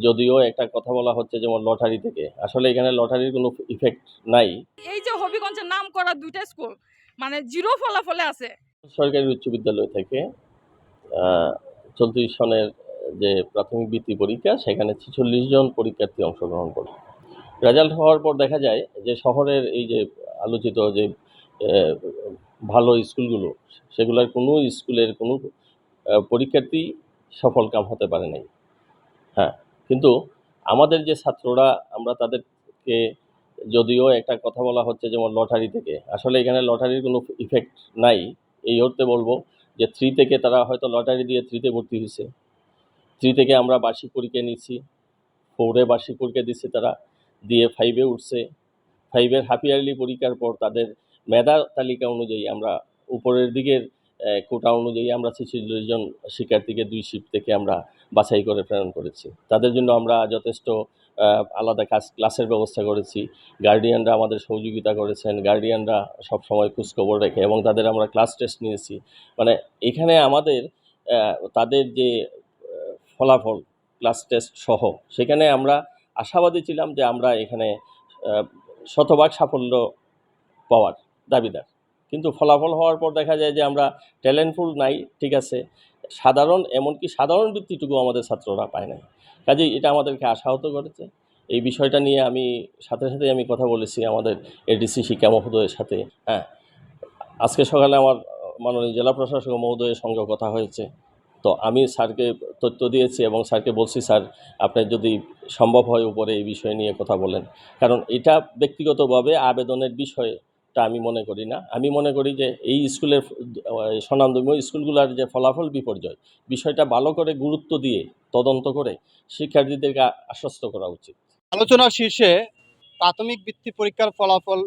যদিও একটা কথা বলা হচ্ছে যেমন লটারি থেকে, আসলে এখানে লটারির কোনো ইফেক্ট নাই। এই যে হবিগঞ্জের নাম করা দুইটা স্কুল মানে জিরো ফলাফলে আছে। সরকারি উচ্চ বিদ্যালয় থেকে চলতি সনের যে প্রাথমিক বৃত্তি পরীক্ষা, সেখানে ৪৬ জন পরীক্ষার্থী অংশগ্রহণ করে। রেজাল্ট হওয়ার পর দেখা যায় যে শহরের এই যে আলোচিত যে ভালো স্কুলগুলো, সেগুলোর কোনো স্কুলের কোনো পরীক্ষার্থী সফল কাম হতে পারে নাই। হ্যাঁ, কিন্তু আমাদের যে ছাত্ররা, আমরা তাদেরকে, যদিও একটা কথা বলা হচ্ছে যেমন লটারি থেকে, আসলে এখানে লটারির কোনো ইফেক্ট নাই। এই অর্থে বলবো যে 3 থেকে তারা হয়তো লটারি দিয়ে 3 তে ভর্তি হয়েছে। 3 থেকে আমরা বার্ষিক পরীক্ষা নিচ্ছি, 4 এ বার্ষিক পরীক্ষা দিচ্ছে তারা, দিয়ে 5 এ উঠছে। 5 এর হাফ ইয়ারলি পরীক্ষার পর তাদের মেধা তালিকা অনুযায়ী আমরা উপরের দিকের কোটা অনুযায়ী আমরা ৪৬ জন শিক্ষার্থীকে 2 শিফট থেকে আমরা বাছাই করে প্রেরণ করেছি। তাদের জন্য আমরা যথেষ্ট আলাদা ক্লাসের ব্যবস্থা করেছি। গার্ডিয়ানরা আমাদের সহযোগিতা করেছেন। গার্ডিয়ানরা সবসময় খোঁজখবর রেখে এবং তাদের আমরা ক্লাস টেস্ট নিয়েছি। মানে এখানে আমাদের তাদের যে ফলাফল ক্লাস টেস্ট সহ, সেখানে আমরা আশাবাদী ছিলাম যে আমরা এখানে শতভাগ সাফল্য পাওয়ার দাবিদার। কিন্তু ফলাফল হওয়ার পর দেখা যায় যে আমরা ট্যালেন্টফুল নাই, ঠিক আছে, সাধারণ, এমনকি সাধারণ বৃত্তিটুকু আমাদের ছাত্ররা পায় নাই। কাজেই এটা আমাদেরকে আশাহত করেছে। এই বিষয়টা নিয়ে আমি সাথে আমি কথা বলেছি আমাদের এডিসি শিক্ষা মহোদয়ের সাথে। হ্যাঁ, আজকে সকালে আমার মাননীয় জেলা প্রশাসক মহোদয়ের সঙ্গে কথা হয়েছে। তো আমি স্যারকে তথ্য দিয়েছি এবং স্যারকে বলছি, স্যার আপনার যদি সম্ভব হয় উপরে এই বিষয় নিয়ে কথা বলেন। কারণ এটা ব্যক্তিগতভাবে আবেদনের বিষয়টা আমি মনে করি না। আমি মনে করি যে এই স্কুলের স্বনামধন্য স্কুলগুলোর যে ফলাফল বিপর্যয়, বিষয়টা ভালো করে গুরুত্ব দিয়ে তদন্ত করে শিক্ষার্থীদেরকে আশ্বস্ত করা উচিত। আলোচনার শীর্ষে প্রাথমিক বৃত্তি পরীক্ষার ফলাফল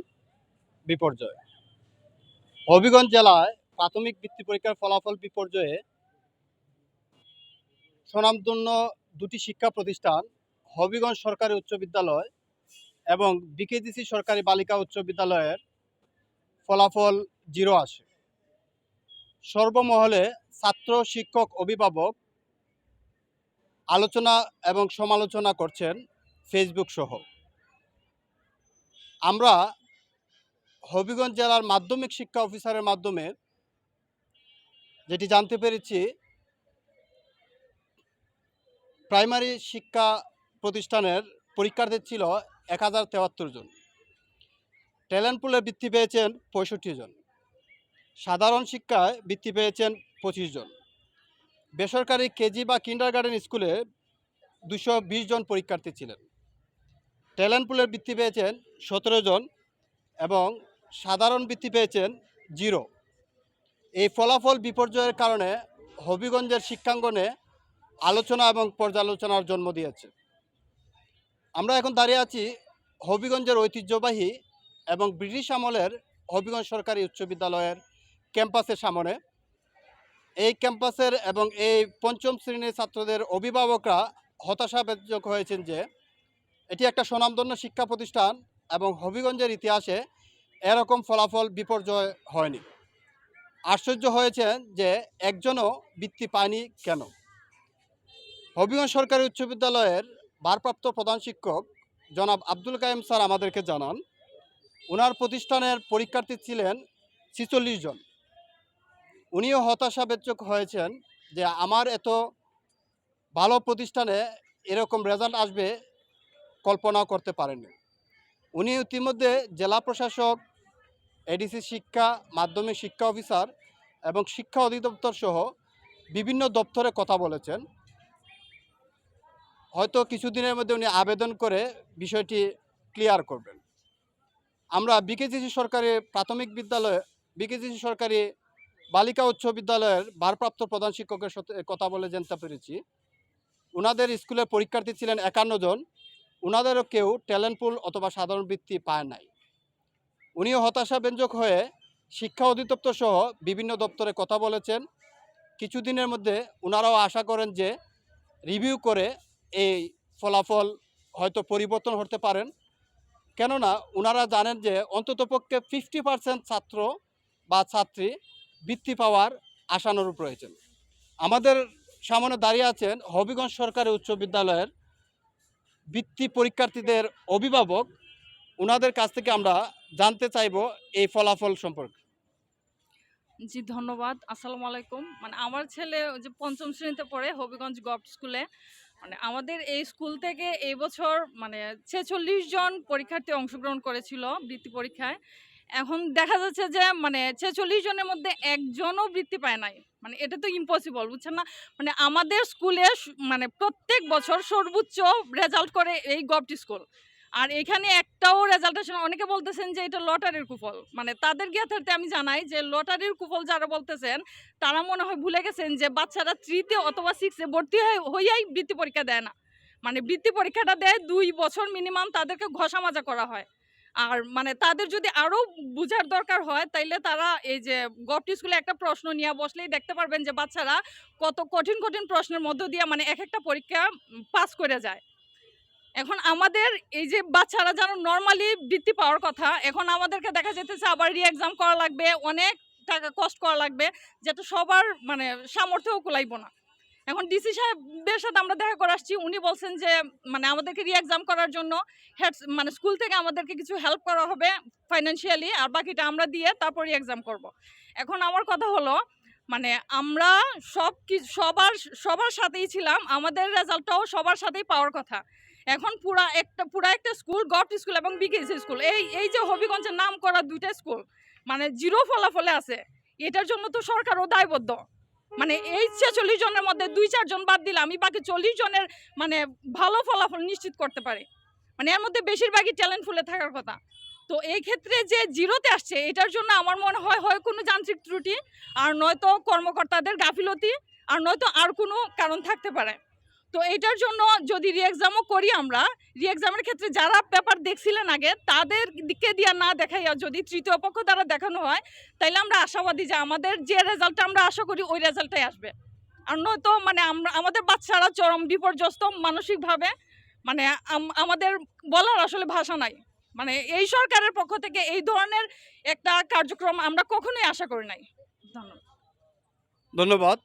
বিপর্যয়। হবিগঞ্জ জেলায় প্রাথমিক বৃত্তি পরীক্ষার ফলাফল বিপর্যয়ে স্বনামধন্য দুটি শিক্ষা প্রতিষ্ঠান, হবিগঞ্জ সরকারি উচ্চ বিদ্যালয় এবং বিকেজিসি সরকারি বালিকা উচ্চ বিদ্যালয়ের ফলাফল 0 আসে। সর্বমহলে ছাত্র, শিক্ষক, অভিভাবক আলোচনা এবং সমালোচনা করছেন ফেসবুক সহ। আমরা হবিগঞ্জ জেলার মাধ্যমিক শিক্ষা অফিসারের মাধ্যমে যেটি জানতে পেরেছি, প্রাইমারি শিক্ষা প্রতিষ্ঠানের পরীক্ষার্থী ছিল 1073 জন। ট্যালেন্ট পুলে বৃত্তি পেয়েছেন 65 জন। সাধারণ শিক্ষায় বৃত্তি পেয়েছেন 25 জন। বেসরকারি কেজি বা কিন্ডারগার্টেন স্কুলে 220 জন পরীক্ষার্থী ছিলেন। ট্যালেন্ট পুলের বৃত্তি পেয়েছেন 17 জন এবং সাধারণ বৃত্তি পেয়েছেন 0। এই ফলাফল বিপর্যয়ের কারণে হবিগঞ্জের শিক্ষাঙ্গনে আলোচনা এবং পর্যালোচনার জন্ম দিয়েছে। আমরা এখন দাঁড়িয়ে আছি হবিগঞ্জের ঐতিহ্যবাহী এবং ব্রিটিশ আমলের হবিগঞ্জ সরকারি উচ্চ বিদ্যালয়ের ক্যাম্পাসের সামনে। এই ক্যাম্পাসের এবং এই পঞ্চম শ্রেণীর ছাত্রদের অভিভাবকরা হতাশাব্যঞ্জক হয়েছেন যে এটি একটা স্বনামধন্য শিক্ষা প্রতিষ্ঠান এবং হবিগঞ্জের ইতিহাসে এরকম ফলাফল বিপর্যয় হয়নি। আশ্চর্য হয়েছেন যে একজনও বৃত্তি পায়নি কেন। হবিগঞ্জ সরকারি উচ্চ বিদ্যালয়ের ভারপ্রাপ্ত প্রধান শিক্ষক জনাব আব্দুল কাইম স্যার আমাদেরকে জানান, ওনার প্রতিষ্ঠানের পরীক্ষার্থী ছিলেন 46 জন। উনিও হতাশাব্যঞ্জক হয়েছেন যে আমার এত ভালো প্রতিষ্ঠানে এরকম রেজাল্ট আসবে কল্পনাও করতে পারেননি। উনি ইতিমধ্যে জেলা প্রশাসক, এডিসি শিক্ষা, মাধ্যমিক শিক্ষা অফিসার এবং শিক্ষা অধিদপ্তর সহ বিভিন্ন দপ্তরে কথা বলেছেন। হয়তো কিছুদিনের মধ্যে উনি আবেদন করে বিষয়টি ক্লিয়ার করবেন। আমরা বিকেজিসি সরকারি প্রাথমিক বিদ্যালয়ে, বিকেজিসি সরকারি বালিকা উচ্চ বিদ্যালয়ের ভারপ্রাপ্ত প্রধান শিক্ষকের সাথে কথা বলে জানতে পেরেছি ওনাদের স্কুলের পরীক্ষার্থী ছিলেন 51 জন। ওনাদেরও কেউ ট্যালেন্ট পুল অথবা সাধারণ বৃত্তি পায় নাই। উনিও হতাশাব্যঞ্জক হয়ে শিক্ষা অধিদপ্তর সহ বিভিন্ন দপ্তরে কথা বলেছেন। কিছুদিনের মধ্যে ওনারাও আশা করেন যে রিভিউ করে এই ফলাফল হয়তো পরিবর্তন হতে পারেন। কেননা ওনারা জানেন যে অন্ততপক্ষে 50% ছাত্র বা ছাত্রী বৃত্তি পাওয়ার আশানুরূপ রয়েছেন। আমাদের সামনে দাঁড়িয়ে আছেন হবিগঞ্জ সরকারি উচ্চ বিদ্যালয়ের বৃত্তি পরীক্ষার্থীদের অভিভাবক, ওনাদের কাছ থেকে আমরা জানতে চাইব এই ফলাফল সম্পর্কে। জি ধন্যবাদ। আসসালামু আলাইকুম। মানে আমার ছেলে ওই যে পঞ্চম শ্রেণীতে পড়ে হবিগঞ্জ গভর্নমেন্ট স্কুলে। মানে আমাদের এই স্কুল থেকে এই বছর মানে ৪৬ জন পরীক্ষার্থী অংশগ্রহণ করেছিল বৃত্তি পরীক্ষায়। এখন দেখা যাচ্ছে যে মানে ৪৬ জনের মধ্যে একজনও বৃত্তি পায় নাই। মানে এটা তো ইম্পসিবল, বুঝছেন না? মানে আমাদের স্কুলে মানে প্রত্যেক বছর সর্বোচ্চ রেজাল্ট করে এই গভর্নমেন্ট স্কুল। আর এখানে একটাও রেজাল্ট আসে না। অনেকে বলতেছেন যে এটা লটারির কুফল। মানে তাদের জ্ঞাতার্থে আমি জানাই যে লটারির কুফল যারা বলতেছেন তারা মনে হয় ভুলে গেছেন যে বাচ্চারা 3 তে অথবা 6 এ ভর্তি হইয়াই বৃত্তি পরীক্ষা দেয় না। মানে বৃত্তি পরীক্ষাটা দেয় 2 বছর মিনিমাম, তাদেরকে ঘষা মাজা করা হয়। আর মানে তাদের যদি আরো বুঝার দরকার হয় তাইলে তারা এই যে গভর্নমেন্ট স্কুলে একটা প্রশ্ন নিয়ে বসলেই দেখতে পারবেন যে বাচ্চারা কত কঠিন কঠিন প্রশ্নের মধ্য দিয়ে মানে এক একটা পরীক্ষা পাস করে যায়। এখন আমাদের এই যে বাচ্চারা যেন নর্মালি বৃত্তি পাওয়ার কথা, এখন আমাদেরকে দেখা যেতেছে আবার রি এক্সাম করা লাগবে, অনেক টাকা কষ্ট করা লাগবে, যেটা সবার মানে সামর্থ্যও কুলাইব না। এখন ডিসি সাহেবের সাথে আমরা দেখা করে আসছি, উনি বলছেন যে মানে আমাদেরকে রি এক্সাম করার জন্য মানে স্কুল থেকে আমাদেরকে কিছু হেল্প করা হবে ফাইন্যান্সিয়ালি, আর বাকিটা আমরা দিয়ে তারপর রি এক্সাম করব। এখন আমার কথা হলো মানে আমরা সবার সবার সাথেই ছিলাম, আমাদের রেজাল্টটাও সবার সাথেই পাওয়ার কথা। এখন পুরা একটা স্কুল, গভর্নমেন্ট স্কুল এবং বিকেএসি স্কুল, এই যে হবিগঞ্জের নাম করা দুইটা স্কুল মানে জিরো ফলাফলে আছে। এটার জন্য তো সরকারও দায়বদ্ধ। মানে এই ৪৬ জনের মধ্যে ২-৪ জন বাদ দিলে আমি বাকি ৪০ জনের মানে ভালো ফলাফল নিশ্চিত করতে পারি। মানে এর মধ্যে বেশিরভাগই ট্যালেন্টফুলে থাকার কথা। তো এই ক্ষেত্রে যে জিরোতে আসছে এটার জন্য আমার মনে হয় কোনো যান্ত্রিক ত্রুটি, আর নয়তো কর্মকর্তাদের গাফিলতি, আর নয়তো আর কোনো কারণ থাকতে পারে। তো এটার জন্য যদি রি এক্সামও করি আমরা, রি এক্সামের ক্ষেত্রে যারা পেপার দেখছিলেন আগে তাদের দিকে দিয়া না দেখাইয়া যদি তৃতীয় পক্ষ দ্বারা দেখানো হয়, তাইলে আমরা আশাবাদী যে আমাদের যে রেজাল্টটা আমরা আশা করি ওই রেজাল্টটাই আসবে। আর নয়তো মানে আমাদের বাচ্চারা চরম বিপর্যস্ত মানসিকভাবে। মানে আমাদের বলার আসলে ভাষা নাই। মানে এই সরকারের পক্ষ থেকে এই ধরনের একটা কার্যক্রম আমরা কখনোই আশা করি নাই। ধন্যবাদ। ধন্যবাদ।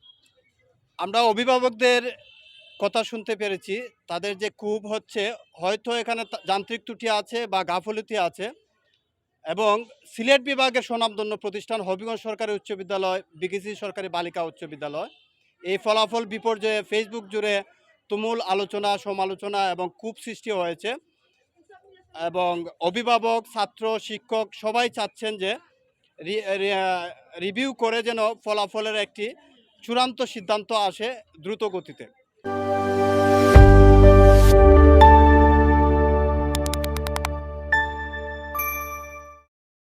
আমরা অভিভাবকদের কথা শুনতে পেরেছি, তাদের যে ক্ষোভ হচ্ছে হয়তো এখানে যান্ত্রিক ত্রুটি আছে বা গাফলতি আছে, এবং সিলেট বিভাগের স্বনামধন্য প্রতিষ্ঠান হবিগঞ্জ সরকারি উচ্চ বিদ্যালয়, বিকেএসি সরকারি বালিকা উচ্চ বিদ্যালয়, এই ফলাফল বিপর্যয়ে ফেসবুক জুড়ে তুমুল আলোচনা, সমালোচনা এবং ক্ষোভ সৃষ্টি হয়েছে। এবং অভিভাবক, ছাত্র, শিক্ষক সবাই চাচ্ছেন যে রিভিউ করে যেন ফলাফলের একটি চূড়ান্ত সিদ্ধান্ত আসে দ্রুত গতিতে।